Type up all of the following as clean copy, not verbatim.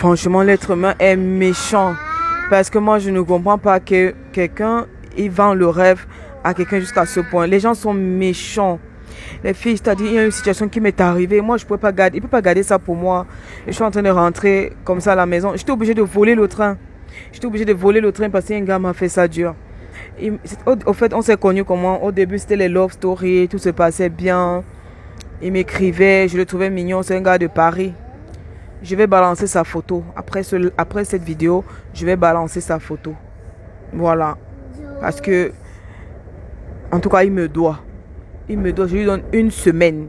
Franchement, l'être humain est méchant. Parce que moi, je ne comprends pas que quelqu'un, il vend le rêve à quelqu'un jusqu'à ce point. Les gens sont méchants. Les filles, c'est-à-dire, il y a une situation qui m'est arrivée. Moi, je ne pouvais pas garder, il ne peut pas garder ça pour moi. Je suis en train de rentrer comme ça à la maison. J'étais obligée de voler le train. J'étais obligée de voler le train parce qu'un gars m'a fait ça dur. Au fait, on s'est connus comment? Au début, c'était les love stories, tout se passait bien. Il m'écrivait, je le trouvais mignon, c'est un gars de Paris. Je vais balancer sa photo. Après cette vidéo, je vais balancer sa photo. Voilà. Parce que, en tout cas, il me doit. Il me doit, je lui donne une semaine.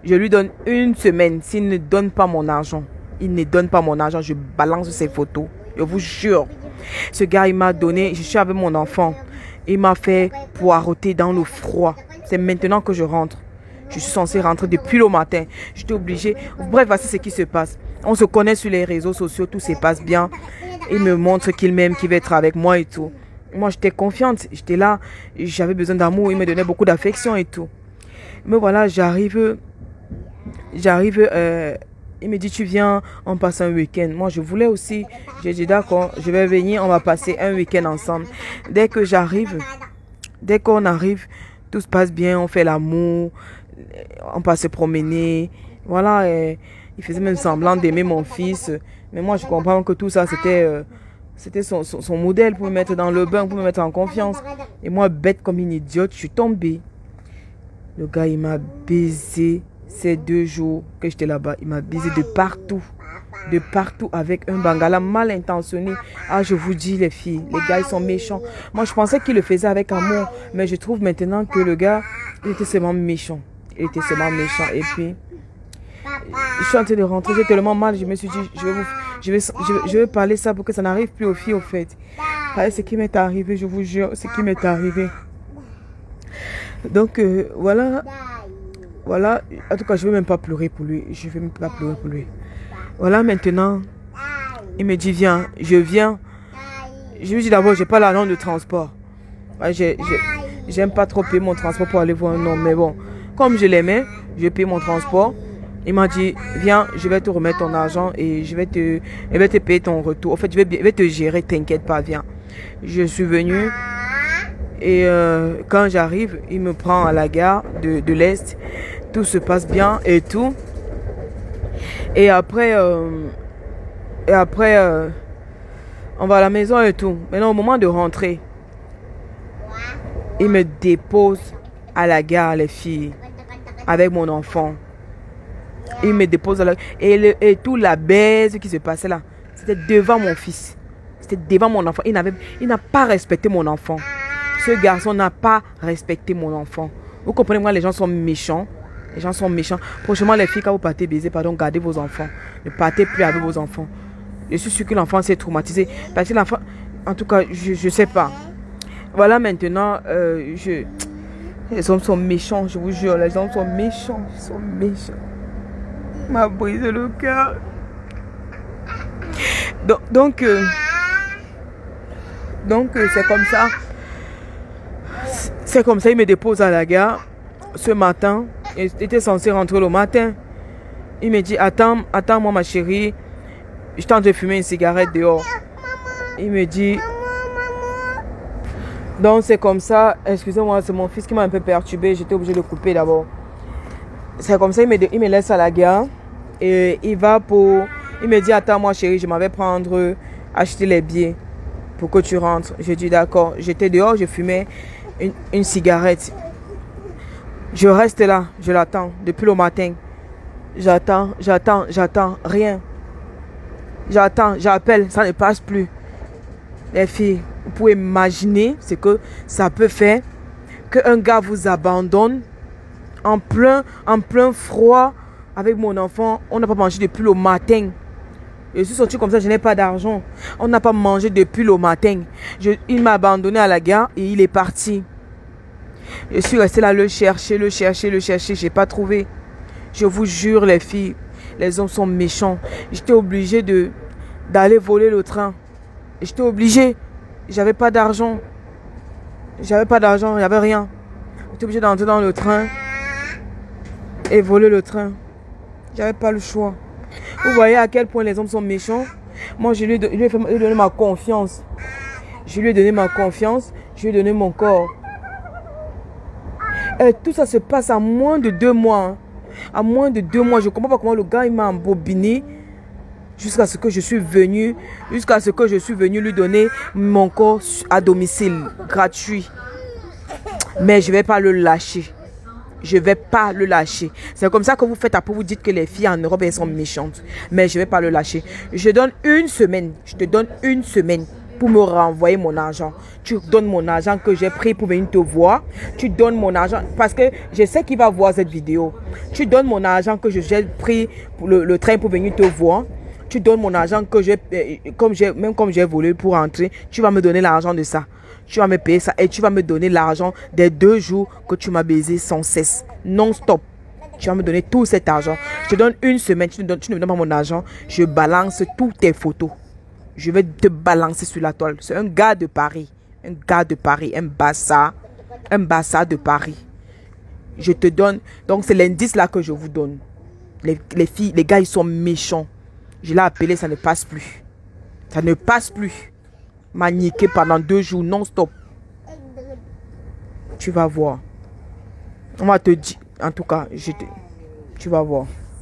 Je lui donne une semaine. S'il ne donne pas mon argent, il ne donne pas mon argent, je balance ses photos. Je vous jure. Ce gars, il m'a donné, je suis avec mon enfant. Il m'a fait poireauter dans le froid. C'est maintenant que je rentre. Je suis censée rentrer depuis le matin. J'étais obligée. Bref, voici ce qui se passe. On se connaît sur les réseaux sociaux, tout se passe bien. Il me montre qu'il m'aime, qu'il veut être avec moi et tout. Moi, j'étais confiante. J'étais là. J'avais besoin d'amour. Il me donnait beaucoup d'affection et tout. Mais voilà, j'arrive. Il me dit, tu viens, on passe un week-end. Moi, je voulais aussi. J'ai dit, d'accord, je vais venir, on va passer un week-end ensemble. Dès qu'on arrive, tout se passe bien, on fait l'amour, on passe se promener. Voilà, il faisait même semblant d'aimer mon fils. Mais moi, je comprends que tout ça, c'était son modèle pour me mettre dans le bain, pour me mettre en confiance. Et moi, bête comme une idiote, je suis tombée. Le gars, il m'a baisé. Ces 2 jours que j'étais là-bas, il m'a baisé de partout. De partout avec un bangala mal intentionné. Ah, je vous dis les filles, les gars, ils sont méchants. Moi, je pensais qu'il le faisait avec amour. Mais je trouve maintenant que le gars, il était seulement méchant. Il était seulement méchant. Et puis, je suis en train de rentrer. J'ai tellement mal. Je me suis dit, je vais parler ça pour que ça n'arrive plus aux filles, au fait. Ce qui m'est arrivé, je vous jure, ce qui m'est arrivé. Donc, voilà. Voilà, en tout cas, je ne vais même pas pleurer pour lui. Je ne vais même pas pleurer pour lui. Voilà, maintenant, il me dit, viens, je viens. Je lui dis d'abord, je n'ai pas l'argent de transport. J'aime pas trop payer mon transport pour aller voir un homme. Mais bon, comme je l'aimais, je paye mon transport. Il m'a dit, viens, je vais te remettre ton argent et je vais te payer ton retour. En fait, je vais te gérer, t'inquiète pas, viens. Je suis venu. Et quand j'arrive, il me prend à la gare de l'Est. Tout se passe bien et tout. Et après, on va à la maison et tout. Maintenant, au moment de rentrer, il me dépose à la gare, les filles, avec mon enfant. Il me dépose à la gare. Et tout la baise qui se passait là, c'était devant mon fils. C'était devant mon enfant. Il n'a pas respecté mon enfant. Ce garçon n'a pas respecté mon enfant. Vous comprenez, moi, les gens sont méchants. Les gens sont méchants. Prochainement, les filles, quand vous partez baiser, pardon, gardez vos enfants. Ne partez plus avec vos enfants. Je suis sûre que l'enfant s'est traumatisé. Parce que l'enfant, en tout cas, je ne sais pas. Voilà, maintenant, les hommes sont méchants, je vous jure. Les hommes sont méchants. Ils sont méchants. Il m'a brisé le cœur. Donc, c'est comme ça. C'est comme ça, il me dépose à la gare ce matin. Il était censé rentrer le matin. Il me dit, attends-moi ma chérie. Je tente de fumer une cigarette dehors. Il me dit, donc c'est comme ça. Excusez-moi, c'est mon fils qui m'a un peu perturbé. J'étais obligée de couper d'abord. C'est comme ça, il me laisse à la gare. Et il me dit, attends-moi chérie, je m'en vais acheter les billets pour que tu rentres. Je dis d'accord. J'étais dehors, je fumais une cigarette. Je reste là, je l'attends depuis le matin. J'attends, rien. J'attends, j'appelle, ça ne passe plus. Les filles, vous pouvez imaginer ce que ça peut faire qu'un gars vous abandonne en plein froid avec mon enfant. On n'a pas mangé depuis le matin. Je suis sortie comme ça, je n'ai pas d'argent. On n'a pas mangé depuis le matin. Il m'a abandonné à la gare et il est parti. Je suis restée là, le chercher. Je n'ai pas trouvé. Je vous jure, les filles, les hommes sont méchants. J'étais obligée d'aller voler le train. J'étais obligée. J'avais pas d'argent. Il n'y avait rien. J'étais obligée d'entrer dans le train et voler le train. J'avais pas le choix. Vous voyez à quel point les hommes sont méchants. Moi, je lui ai donné ma confiance. Je lui ai donné ma confiance. Je lui ai donné mon corps. Et tout ça se passe à moins de 2 mois. Hein. À moins de 2 mois. Je ne comprends pas comment le gars il m'a embobiné. Jusqu'à ce que je suis venu. Jusqu'à ce que je suis venu lui donner mon corps à domicile. Gratuit. Mais je ne vais pas le lâcher. Je ne vais pas le lâcher. C'est comme ça que vous faites après, vous dites que les filles en Europe, elles sont méchantes. Mais je ne vais pas le lâcher. Je donne 1 semaine. Je te donne 1 semaine pour me renvoyer mon argent. Tu donnes mon argent que j'ai pris pour venir te voir. Tu donnes mon argent parce que je sais qu'il va voir cette vidéo. Tu donnes mon argent que j'ai pris pour le train pour venir te voir. Tu donnes mon argent que même comme j'ai volé pour entrer. Tu vas me donner l'argent de ça. Tu vas me payer ça et tu vas me donner l'argent des 2 jours que tu m'as baisé sans cesse, non-stop. Tu vas me donner tout cet argent. Je te donne 1 semaine, tu ne me donnes pas mon argent. Je balance toutes tes photos. Je vais te balancer sur la toile. C'est un gars de Paris. Un gars de Paris, un bassa de Paris. Je te donne, donc c'est l'indice là que je vous donne. Les filles, les gars, ils sont méchants. Je l'ai appelé, ça ne passe plus. Ça ne passe plus. M'a niqué pendant 2 jours non-stop. Tu vas voir. On va te dire. En tout cas, tu vas voir.